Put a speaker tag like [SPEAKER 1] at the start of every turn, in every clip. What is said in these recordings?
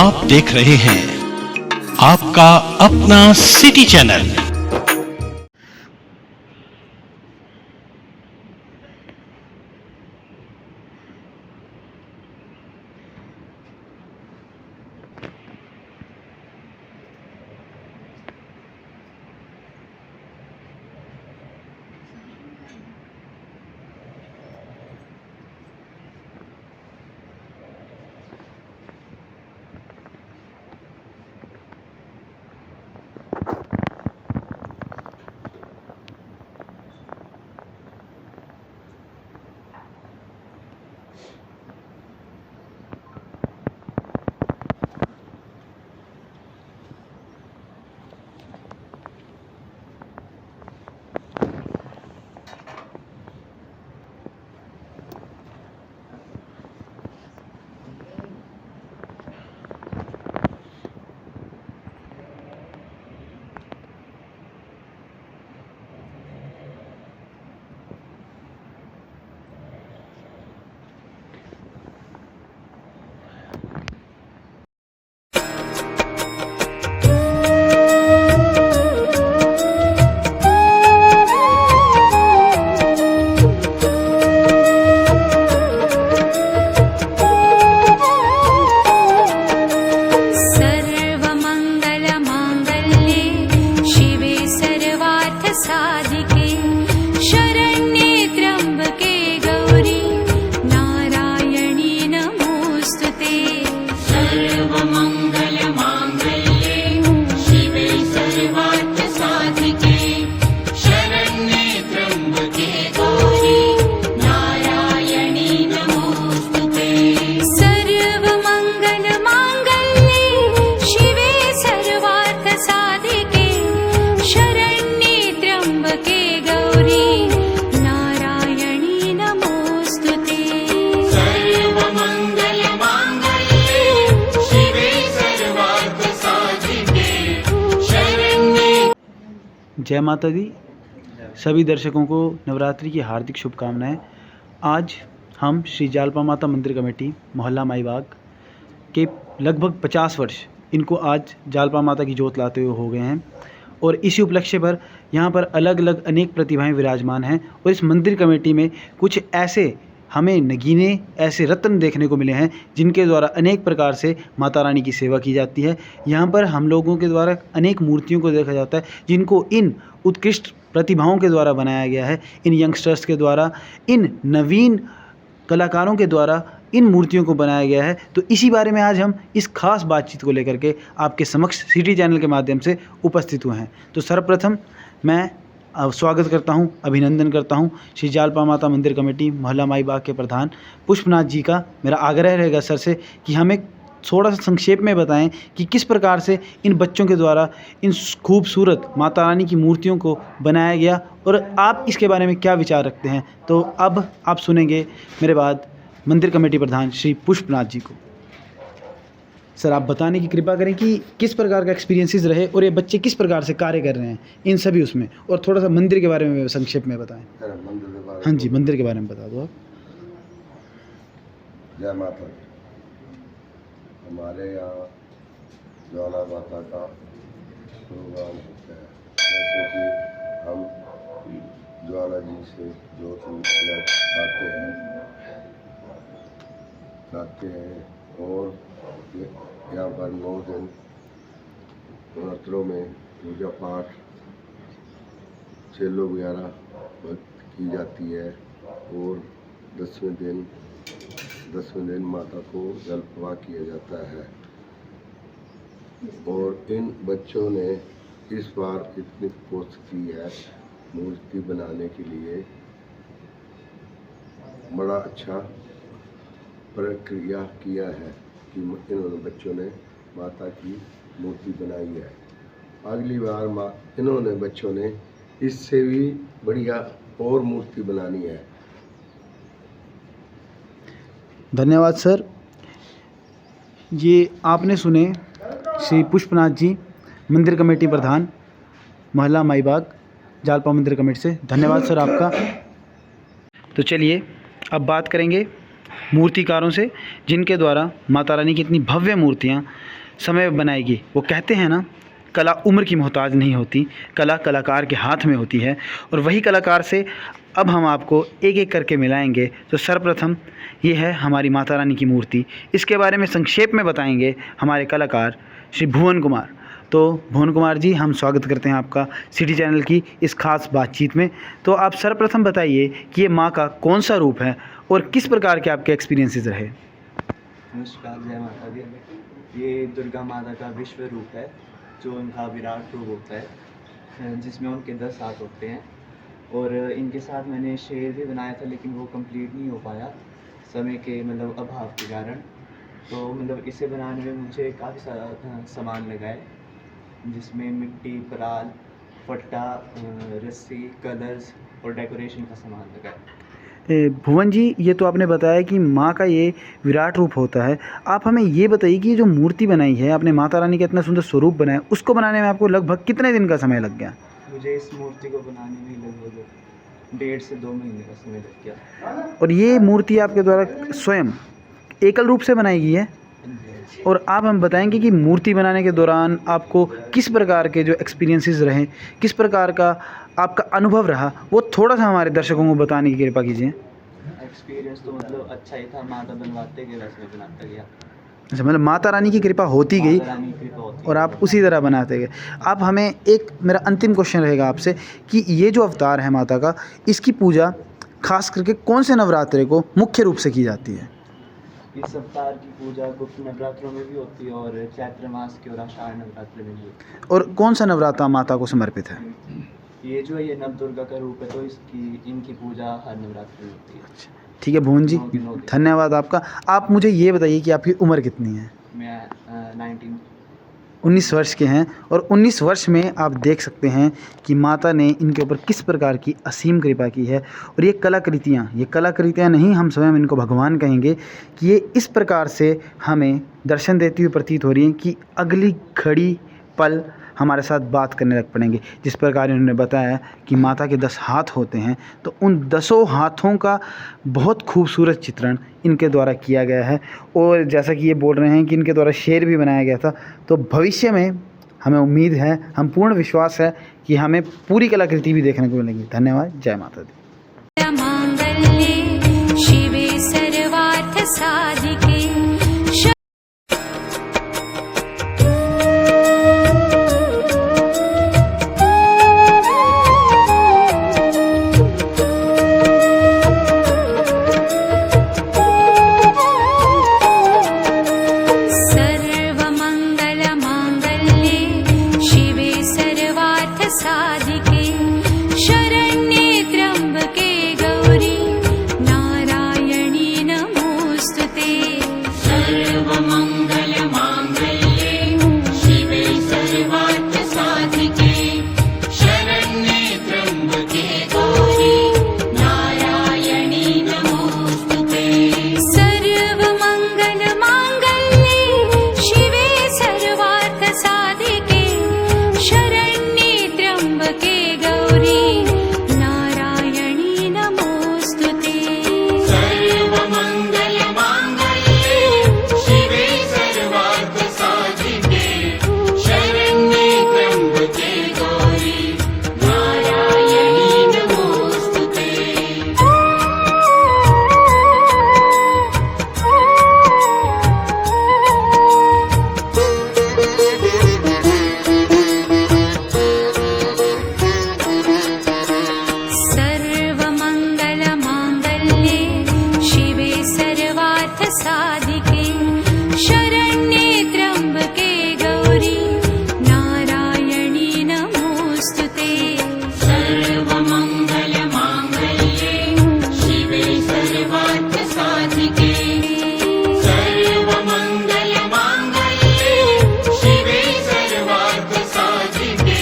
[SPEAKER 1] आप देख रहे हैं आपका अपना सिटी चैनल।
[SPEAKER 2] जय माता दी। सभी दर्शकों को नवरात्रि की हार्दिक शुभकामनाएं। आज हम श्री जालपा माता मंदिर कमेटी मोहल्ला माईबाग के लगभग 50 वर्ष इनको आज जालपा माता की जोत लाते हुए हो गए हैं और इसी उपलक्ष्य पर यहाँ पर अलग अलग अनेक प्रतिभाएं विराजमान हैं और इस मंदिर कमेटी में कुछ ऐसे हमें नगीने ऐसे रत्न देखने को मिले हैं जिनके द्वारा अनेक प्रकार से माता रानी की सेवा की जाती है। यहाँ पर हम लोगों के द्वारा अनेक मूर्तियों को देखा जाता है जिनको इन उत्कृष्ट प्रतिभाओं के द्वारा बनाया गया है, इन यंगस्टर्स के द्वारा, इन नवीन कलाकारों के द्वारा इन मूर्तियों को बनाया गया है। तो इसी बारे में आज हम इस खास बातचीत को लेकर के आपके समक्ष सिटी चैनल के माध्यम से उपस्थित हुए हैं। तो सर्वप्रथम मैं स्वागत करता हूं, अभिनंदन करता हूं श्री जालपा माता मंदिर कमेटी मोहल्ला माईबाग के प्रधान पुष्पनाथ जी का। मेरा आग्रह रहेगा सर से कि हमें थोड़ा सा संक्षेप में बताएं कि किस प्रकार से इन बच्चों के द्वारा इन खूबसूरत माता रानी की मूर्तियों को बनाया गया और आप इसके बारे में क्या विचार रखते हैं। तो अब आप सुनेंगे मेरे बाद मंदिर कमेटी प्रधान श्री पुष्पनाथ जी को। सर, आप बताने की कृपा करें कि किस प्रकार का एक्सपीरियंसेस रहे और ये बच्चे किस प्रकार से कार्य कर रहे हैं इन सभी उसमें, और थोड़ा सा मंदिर के बारे में संक्षेप में बताएं। हाँ जी, मंदिर के बारे में बता दो आप।
[SPEAKER 3] जय माता दी। हमारे यहाँ ज्वाला माता का प्रोग्राम होता है, जैसे कि हम ज्वाला जी से जोत लाते हैं और यहाँ पर 9 दिन नवरात्रों में पूजा पाठ चेलो वगैरह की जाती है और 10वें दिन माता को जलप्रवाह किया जाता है। और इन बच्चों ने इस बार इतनी कोशिश की है मूर्ति बनाने के लिए, बड़ा अच्छा प्रक्रिया किया है कि इन्होंने बच्चों ने माता की मूर्ति बनाई है। अगली बार इन्होंने बच्चों ने इससे भी बढ़िया और मूर्ति बनानी है।
[SPEAKER 2] धन्यवाद सर। ये आपने सुने श्री पुष्पनाथ जी, मंदिर कमेटी प्रधान मोहल्ला माईबाग जालपा मंदिर कमेटी से। धन्यवाद सर आपका। तो चलिए अब बात करेंगे मूर्तिकारों से, जिनके द्वारा माता रानी की इतनी भव्य मूर्तियाँ समय में बनाएगी। वो कहते हैं ना, कला उम्र की मोहताज नहीं होती, कला कलाकार के हाथ में होती है। और वही कलाकार से अब हम आपको एक एक करके मिलाएंगे। तो सर्वप्रथम ये है हमारी माता रानी की मूर्ति। इसके बारे में संक्षेप में बताएंगे हमारे कलाकार श्री भुवन कुमार। तो भुवन कुमार जी, हम स्वागत करते हैं आपका सिटी चैनल की इस खास बातचीत में। तो आप सर्वप्रथम बताइए कि ये माँ का कौन सा रूप है और किस प्रकार के आपके एक्सपीरियंसेस रहे।
[SPEAKER 4] नमस्कार, जय माता दी। ये दुर्गा माता का विश्व रूप है, जो उनका विराट रूप होता है, जिसमें उनके 10 हाथ होते हैं। और इनके साथ मैंने शेर भी बनाया था, लेकिन वो कंप्लीट नहीं हो पाया समय के अभाव के कारण। तो इसे बनाने में मुझे काफ़ी सारा सामान लगा है, जिसमें मिट्टी, पराल, फट्टा, रस्सी, कलर्स और डेकोरेशन का सामान लगा है।
[SPEAKER 2] भुवन जी, ये तो आपने बताया कि माँ का ये विराट रूप होता है। आप हमें ये बताइए कि ये जो मूर्ति बनाई है आपने, माता रानी का इतना सुंदर स्वरूप बनाया, उसको बनाने में आपको लगभग कितने दिन का समय लग गया?
[SPEAKER 4] मुझे इस मूर्ति को बनाने में लगभग 1.5 से 2 महीने का समय लग गया।
[SPEAKER 2] और ये मूर्ति आपके द्वारा स्वयं एकल रूप से बनाई गई है। और आप हम बताएंगे कि मूर्ति बनाने के दौरान आपको किस प्रकार के जो एक्सपीरियंसेस रहे, किस प्रकार का आपका अनुभव रहा, वो थोड़ा सा हमारे दर्शकों को बताने की कृपा कीजिए।
[SPEAKER 4] एक्सपीरियंस तो अच्छा ही था, माता बनवाते गए वैसे बनाता गया।
[SPEAKER 2] अच्छा, मतलब माता रानी की कृपा होती गई
[SPEAKER 4] माता रानी की कृपा होती
[SPEAKER 2] और आप उसी तरह बनाते गए। आप हमें एक, मेरा अंतिम क्वेश्चन रहेगा आपसे कि ये जो अवतार है माता का, इसकी पूजा खास करके कौन से नवरात्रे को मुख्य रूप से की जाती है?
[SPEAKER 4] इस अवतार की पूजा गुप्त नवरात्रों में भी होती है और चैत्र मास के और आषाढ़ नवरात्र में भी होती है।
[SPEAKER 2] और कौन सा नवरात्रा माता को समर्पित है?
[SPEAKER 4] ये जो है, ये नवदुर्गा का रूप है, तो इनकी पूजा हर नवरात्र में होती है।
[SPEAKER 2] ठीक है भुवन जी, धन्यवाद आपका। आप मुझे ये बताइए कि आपकी उम्र कितनी है?
[SPEAKER 4] मैं
[SPEAKER 2] 19 वर्ष के हैं। और 19 वर्ष में आप देख सकते हैं कि माता ने इनके ऊपर किस प्रकार की असीम कृपा की है। और ये कलाकृतियाँ नहीं, हम स्वयं इनको भगवान कहेंगे कि ये इस प्रकार से हमें दर्शन देती हुई प्रतीत हो रही हैं कि अगली घड़ी पल हमारे साथ बात करने लग पड़ेंगे। जिस प्रकार इन्होंने बताया कि माता के 10 हाथ होते हैं, तो उन 10 हाथों का बहुत खूबसूरत चित्रण इनके द्वारा किया गया है। और जैसा कि ये बोल रहे हैं कि इनके द्वारा शेर भी बनाया गया था, तो भविष्य में हमें उम्मीद है, हम पूर्ण विश्वास है कि हमें पूरी कलाकृति भी देखने को मिलेगी। धन्यवाद। जय माता दी।
[SPEAKER 5] मांगल्ये शिवे सर्वार्थ साधिके साधिके शरण्ये त्र्यंबके गौरी नारायणी नमोस्तुते। सर्वमंगल मांगल्ये शिवे सर्वार्थ साधिके शरण्ये त्र्यंबके गौरी नारायणी नमोस्तुते। सर्वमंगल मांगल्ये शिवे सर्वार्थ साधिके शरण्ये त्र्यंबके गौरी नारायणी नमोस्तुते। सर्वमंगल मांगल्ये शिवे सर्वार्थ साधिके शरण्ये त्र्यंबके गौरी नारायणी नमोस्तुते। सर्वमंगल मांगल्ये शिवे सर्वार्थ साधिके शरण्ये त्र्यंबके गौरी नारायणी नमोस्तुते। सर्वमंगल मांगल्ये शिवे सर्वार्थ साधिके सर्वमंगल मांगल्ये शिवे सर्वार्थ साधिके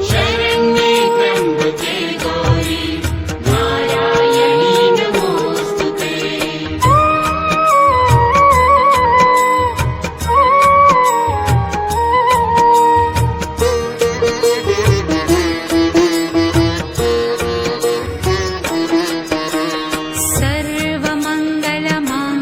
[SPEAKER 5] शरण्ये त्र्यंबके गौरी नारायणी नमोस्तुते। सर्वमंगल मांगल्ये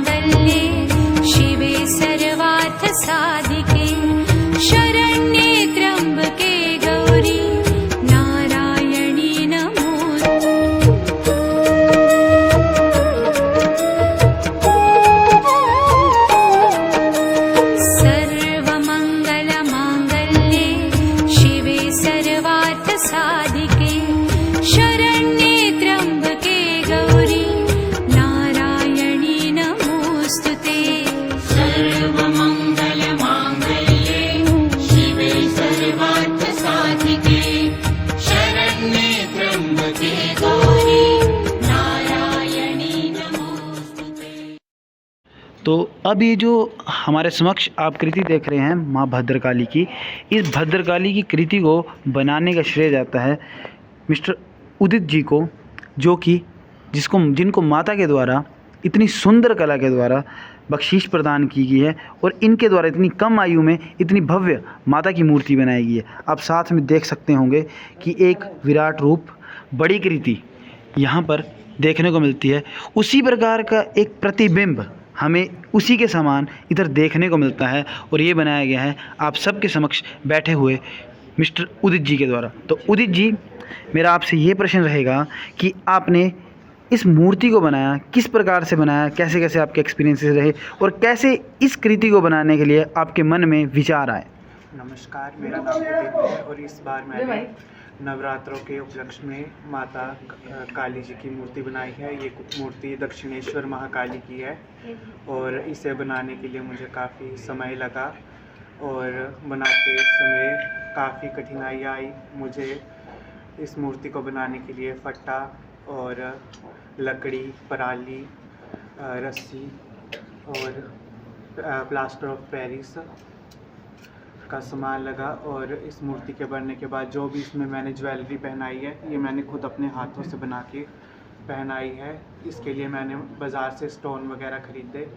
[SPEAKER 2] तो अब ये जो हमारे समक्ष आप कृति देख रहे हैं माँ भद्रकाली की, इस भद्रकाली की कृति को बनाने का श्रेय जाता है मिस्टर उदित जी को, जो कि जिनको माता के द्वारा इतनी सुंदर कला के द्वारा बख्शीश प्रदान की गई है और इनके द्वारा इतनी कम आयु में इतनी भव्य माता की मूर्ति बनाई गई है। आप साथ में देख सकते होंगे कि एक विराट रूप बड़ी कृति यहाँ पर देखने को मिलती है। उसी प्रकार का एक प्रतिबिंब हमें उसी के समान इधर देखने को मिलता है और ये बनाया गया है आप सबके समक्ष बैठे हुए मिस्टर उदित जी के द्वारा। तो उदित जी, मेरा आपसे ये प्रश्न रहेगा कि आपने इस मूर्ति को बनाया, किस प्रकार से बनाया, कैसे कैसे आपके एक्सपीरियंसेस रहे और कैसे इस कृति को बनाने के लिए आपके मन में विचार आए?
[SPEAKER 6] नमस्कार, मेरा नाम उदित है और इस बार मैंने नवरात्रों के उपलक्ष्य में माता काली जी की मूर्ति बनाई है। ये मूर्ति दक्षिणेश्वर महाकाली की है और इसे बनाने के लिए मुझे काफ़ी समय लगा और बनाते समय काफ़ी कठिनाई आई। मुझे इस मूर्ति को बनाने के लिए फट्टा और लकड़ी, पराली, रस्सी और प्लास्टर ऑफ पेरिस का सामान लगा। और इस मूर्ति के बनने के बाद जो भी इसमें मैंने ज्वेलरी पहनाई है, ये मैंने खुद अपने हाथों से बना के पहनाई है। इसके लिए मैंने बाज़ार से स्टोन वगैरह खरीदे।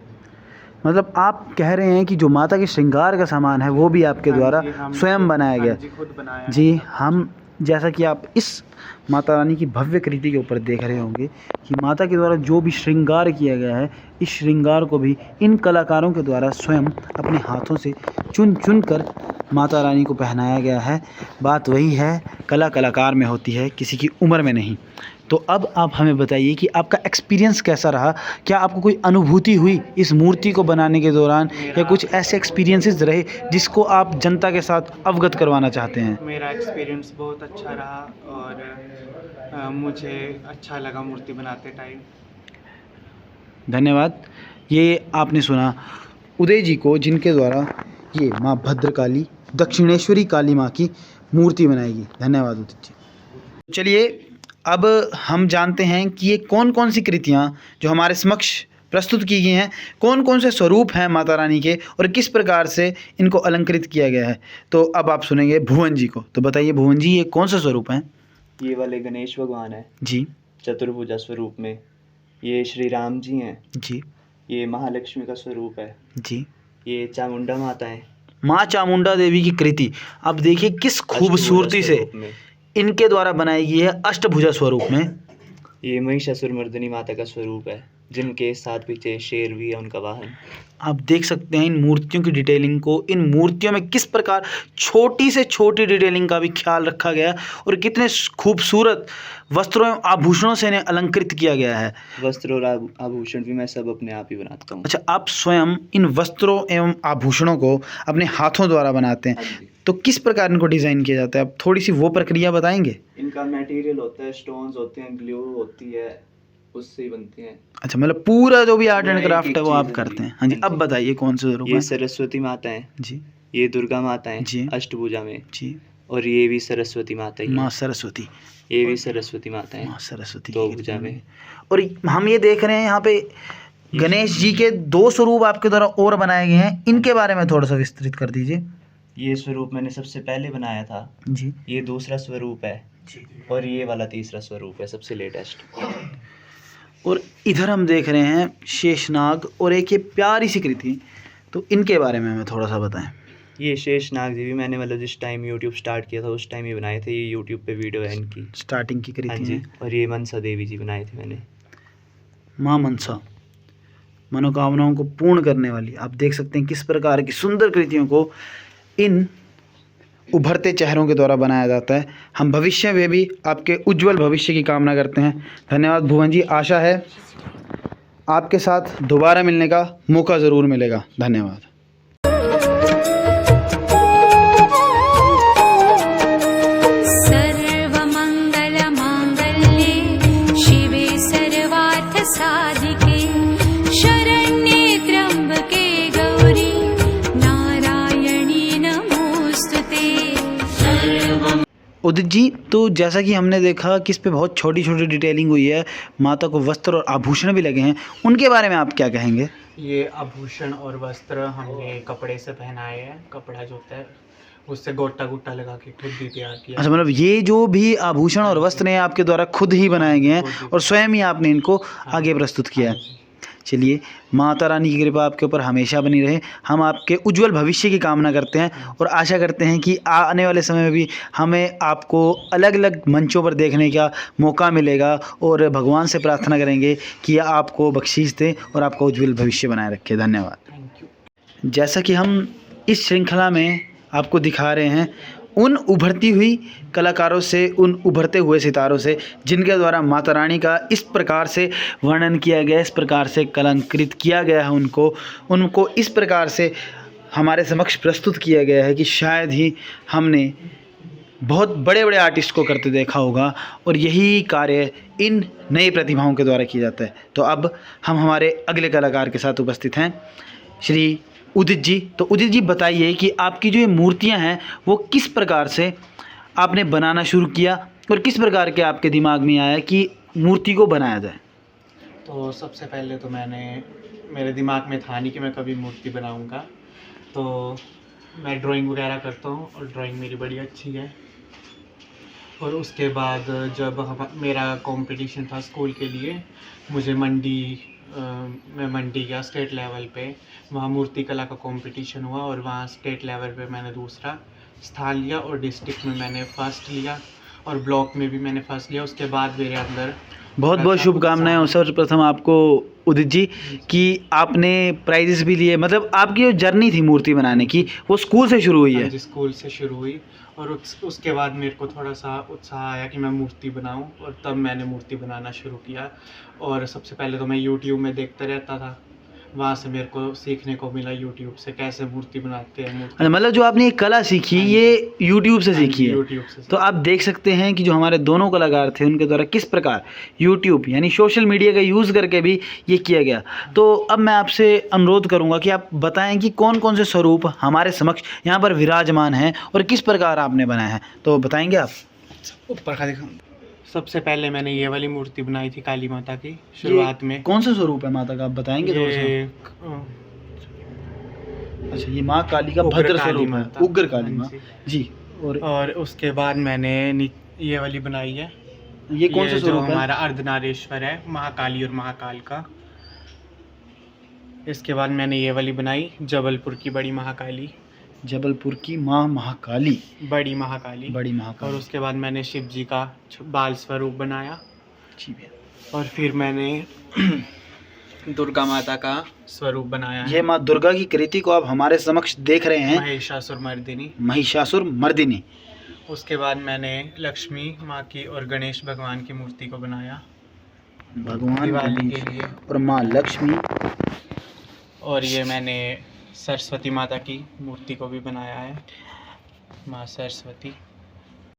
[SPEAKER 2] मतलब आप कह रहे हैं कि जो माता के श्रृंगार का सामान है वो भी आपके द्वारा स्वयं बनाया गया?
[SPEAKER 6] जी, खुद बनाया।
[SPEAKER 2] जी, हम जैसा कि आप इस माता रानी की भव्य कृति के ऊपर देख रहे होंगे कि माता के द्वारा जो भी श्रृंगार किया गया है, इस श्रृंगार को भी इन कलाकारों के द्वारा स्वयं अपने हाथों से चुन चुन कर माता रानी को पहनाया गया है। बात वही है, कला कलाकार में होती है, किसी की उम्र में नहीं। तो अब आप हमें बताइए कि आपका एक्सपीरियंस कैसा रहा? क्या आपको कोई अनुभूति हुई इस मूर्ति को बनाने के दौरान, या कुछ ऐसे एक्सपीरियंसेस रहे जिसको आप जनता के साथ अवगत करवाना चाहते हैं?
[SPEAKER 6] मेरा एक्सपीरियंस बहुत अच्छा रहा और मुझे अच्छा लगा मूर्ति बनाते टाइम।
[SPEAKER 2] धन्यवाद। ये आपने सुना उदय जी को, जिनके द्वारा ये माँ भद्रकाली, दक्षिणेश्वरी काली माँ की मूर्ति बनाएगी। धन्यवाद उदित जी। चलिए अब हम जानते हैं कि ये कौन कौन सी कृतियाँ जो हमारे समक्ष प्रस्तुत की गई हैं, कौन कौन से स्वरूप हैं माता रानी के और किस प्रकार से इनको अलंकृत किया गया है। तो अब आप सुनेंगे भुवन जी को। तो बताइए भुवन जी, ये कौन से स्वरूप हैं?
[SPEAKER 4] ये वाले गणेश भगवान है
[SPEAKER 2] जी।
[SPEAKER 4] चतुर्भुजा स्वरूप में। ये श्री राम जी हैं
[SPEAKER 2] जी।
[SPEAKER 4] ये महालक्ष्मी का स्वरूप है
[SPEAKER 2] जी।
[SPEAKER 4] ये चामुंडा माता है,
[SPEAKER 2] माँ चामुंडा देवी की कृति। अब देखिए किस खूबसूरती से इनके द्वारा बनाई गई है अष्टभुजा स्वरूप में।
[SPEAKER 4] ये महिषासुरमर्दिनी माता का स्वरूप है, जिनके साथ पीछे शेर भी है उनका वाहन।
[SPEAKER 2] आप देख सकते हैं इन मूर्तियों की डिटेलिंग को, इन मूर्तियों में किस प्रकार छोटी से छोटी डिटेलिंग का भी ख्याल रखा गया है और कितने खूबसूरत वस्त्रों एवं आभूषणों से इन्हें अलंकृत किया गया है।
[SPEAKER 4] वस्त्र और आभूषण भी मैं सब अपने आप ही बनाता हूँ।
[SPEAKER 2] अच्छा, आप स्वयं इन वस्त्रों एवं आभूषणों को अपने हाथों द्वारा बनाते हैं, तो किस प्रकार इनको डिज़ाइन किया जाता है? आप थोड़ी सी वो प्रक्रिया बताएंगे?
[SPEAKER 4] इनका मटेरियल होता है, स्टोन्स होते हैं, ग्लू होती है, उससे ही बनती हैं।
[SPEAKER 2] अच्छा, मतलब पूरा जो भी आर्ट एंड
[SPEAKER 4] एक
[SPEAKER 2] क्राफ्ट
[SPEAKER 4] एक
[SPEAKER 2] है वो
[SPEAKER 4] चीज़
[SPEAKER 2] आप
[SPEAKER 4] है
[SPEAKER 2] करते
[SPEAKER 4] जी।
[SPEAKER 2] हैं? हाँ जी। अब बताइए कौन से स्वरूप
[SPEAKER 4] ये
[SPEAKER 2] हैं?
[SPEAKER 4] सरस्वती माता है
[SPEAKER 2] जी।
[SPEAKER 4] ये दुर्गा माता है
[SPEAKER 2] जी।
[SPEAKER 4] अष्टभुजा में।
[SPEAKER 2] जी।
[SPEAKER 4] और ये भी सरस्वती माता ही है।
[SPEAKER 2] माँ सरस्वती।
[SPEAKER 4] ये भी सरस्वती माता है
[SPEAKER 2] माँ सरस्वती
[SPEAKER 4] दो
[SPEAKER 2] की
[SPEAKER 4] भुजा
[SPEAKER 2] कृति
[SPEAKER 4] में।
[SPEAKER 2] और हम ये देख रहे हैं यहाँ पे गणेश जी के दो स्वरूप आपके द्वारा और बनाए गए हैं, इनके बारे में थोड़ा सा विस्तृत कर दीजिए।
[SPEAKER 4] ये स्वरूप मैंने सबसे पहले बनाया था,
[SPEAKER 2] जी।
[SPEAKER 4] ये दूसरा स्वरूप है
[SPEAKER 2] जी।
[SPEAKER 4] और ये वाला तीसरा स्वरूप है, सबसे लेटेस्ट।
[SPEAKER 2] और इधर हम देख रहे हैं शेषनाग और एक ये प्यारी सी कृति, तो इनके बारे में हमें थोड़ा सा बताएं।
[SPEAKER 4] ये शेषनाग जी भी मैंने मतलब जिस टाइम यूट्यूब स्टार्ट किया था उस टाइम ही बनाए थे। ये यूट्यूब पे वीडियो है इनकी,
[SPEAKER 2] स्टार्टिंग की
[SPEAKER 4] हाँ
[SPEAKER 2] कृति
[SPEAKER 4] जी।
[SPEAKER 2] है।
[SPEAKER 4] और ये मनसा देवी जी बनाए थे मैंने।
[SPEAKER 2] माँ मनसा, मनोकामनाओं को पूर्ण करने वाली। आप देख सकते हैं किस प्रकार की सुंदर कृतियों को इन उभरते चेहरों के द्वारा बनाया जाता है। हम भविष्य में भी आपके उज्जवल भविष्य की कामना करते हैं। धन्यवाद भुवन जी। आशा है आपके साथ दोबारा मिलने का मौका ज़रूर मिलेगा। धन्यवाद।
[SPEAKER 5] सर्वमङ्गलमाङ्गल्ये शिवे सर्वार्थसाधिके शरण्ये त्र्यम्बके गौरी नारायणी नमोऽस्तुते।
[SPEAKER 2] उदित जी, तो जैसा कि हमने देखा कि इस पे बहुत छोटी छोटी डिटेलिंग हुई है, माता को वस्त्र और आभूषण भी लगे हैं, उनके बारे में आप क्या कहेंगे?
[SPEAKER 6] ये आभूषण और वस्त्र हमने कपड़े से पहनाए हैं। कपड़ा जो होता है उससे गोटा गुट्टा लगा के खुद भी तैयार किया।
[SPEAKER 2] अच्छा, मतलब ये जो भी आभूषण और वस्त्र हैं आपके द्वारा खुद ही बनाए गए हैं और स्वयं ही आपने इनको आगे प्रस्तुत किया है। चलिए, माता रानी की कृपा आपके ऊपर हमेशा बनी रहे। हम आपके उज्जवल भविष्य की कामना करते हैं और आशा करते हैं कि आने वाले समय में भी हमें आपको अलग अलग मंचों पर देखने का मौका मिलेगा और भगवान से प्रार्थना करेंगे कि आपको बख्शीश दे और आपका उज्जवल भविष्य बनाए रखे। धन्यवाद।
[SPEAKER 6] Thank you.
[SPEAKER 2] जैसा कि हम इस श्रृंखला में आपको दिखा रहे हैं उन उभरती हुई कलाकारों से, उन उभरते हुए सितारों से जिनके द्वारा माता रानी का इस प्रकार से वर्णन किया गया, इस प्रकार से कलंकृत किया गया है, उनको इस प्रकार से हमारे समक्ष प्रस्तुत किया गया है कि शायद ही हमने बहुत बड़े बड़े आर्टिस्ट को करते देखा होगा और यही कार्य इन नई प्रतिभाओं के द्वारा किया जाता है। तो अब हम हमारे अगले कलाकार के साथ उपस्थित हैं, श्री उदित जी। तो उदित जी, बताइए कि आपकी जो ये मूर्तियां हैं वो किस प्रकार से आपने बनाना शुरू किया और किस प्रकार के आपके दिमाग में आया कि मूर्ति को बनाया जाए?
[SPEAKER 6] तो सबसे पहले तो मेरे दिमाग में था नहीं कि मैं कभी मूर्ति बनाऊंगा। तो मैं ड्राइंग वगैरह करता हूँ और ड्राइंग मेरी बड़ी अच्छी है। और उसके बाद जब मेरा कंपटीशन था स्कूल के लिए, मुझे मैं मंडी गया स्टेट लेवल पे। वहाँ मूर्ति कला का कंपटीशन हुआ और वहाँ स्टेट लेवल पे मैंने दूसरा स्थान लिया और डिस्ट्रिक्ट में मैंने फर्स्ट लिया और ब्लॉक में भी मैंने फर्स्ट लिया। उसके बाद मेरे अंदर
[SPEAKER 2] बहुत बहुत शुभकामनाएं हो सर्वप्रथम आपको उदित जी कि आपने प्राइजेस भी लिए। मतलब आपकी जो जर्नी थी मूर्ति बनाने की वो स्कूल से शुरू हुई है?
[SPEAKER 6] जी, स्कूल से शुरू हुई और उसके बाद मेरे को थोड़ा सा उत्साह आया कि मैं मूर्ति बनाऊं और तब मैंने मूर्ति बनाना शुरू किया। और सबसे पहले तो मैं यूट्यूब में देखता रहता था, वहाँ से मेरे को सीखने को मिला यूट्यूब से कैसे मूर्ति बनाते हैं। मूर्ति
[SPEAKER 2] मतलब जो आपने ये कला सीखी ये यूट्यूब से सीखी है?
[SPEAKER 6] यूट्यूब से।
[SPEAKER 2] तो आप देख सकते हैं कि जो हमारे दोनों कलाकार थे उनके द्वारा किस प्रकार यूट्यूब यानी सोशल मीडिया का यूज़ करके भी ये किया गया। तो अब मैं आपसे अनुरोध करूंगा कि आप बताएं कि कौन कौन से स्वरूप हमारे समक्ष यहाँ पर विराजमान हैं और किस प्रकार आपने बनाया है, तो बताएंगे आप?
[SPEAKER 6] ऊपर का दिखाऊं। सबसे पहले मैंने ये वाली मूर्ति बनाई थी काली माता की शुरुआत में।
[SPEAKER 2] कौन सा स्वरूप है माता का, आप बताएंगे थोड़ा सा? अच्छा, ये माँ काली का भद्र स्वरूप है, उग्र काली माँ जी।
[SPEAKER 6] और उसके बाद मैंने ये वाली बनाई है।
[SPEAKER 2] ये कौन सा स्वरूप है?
[SPEAKER 6] हमारा अर्धनारीश्वर है, महाकाली और महाकाल का। इसके बाद मैंने ये वाली बनाई जबलपुर की बड़ी महाकाली।
[SPEAKER 2] जबलपुर की माँ महाकाली,
[SPEAKER 6] बड़ी महाकाली। और उसके बाद मैंने शिव जी का बाल स्वरूप बनाया
[SPEAKER 2] जी भैया।
[SPEAKER 6] और फिर मैंने दुर्गा माता का स्वरूप बनाया है।
[SPEAKER 2] ये माँ दुर्गा की कृति को आप हमारे समक्ष देख रहे हैं,
[SPEAKER 6] महिषासुर
[SPEAKER 2] मर्दिनी।
[SPEAKER 6] उसके बाद मैंने लक्ष्मी माँ की और गणेश भगवान की मूर्ति को बनाया
[SPEAKER 2] भगवान
[SPEAKER 6] दिवाली के लिए,
[SPEAKER 2] और माँ लक्ष्मी।
[SPEAKER 6] और ये मैंने सरस्वती माता की मूर्ति को भी बनाया है, माँ सरस्वती।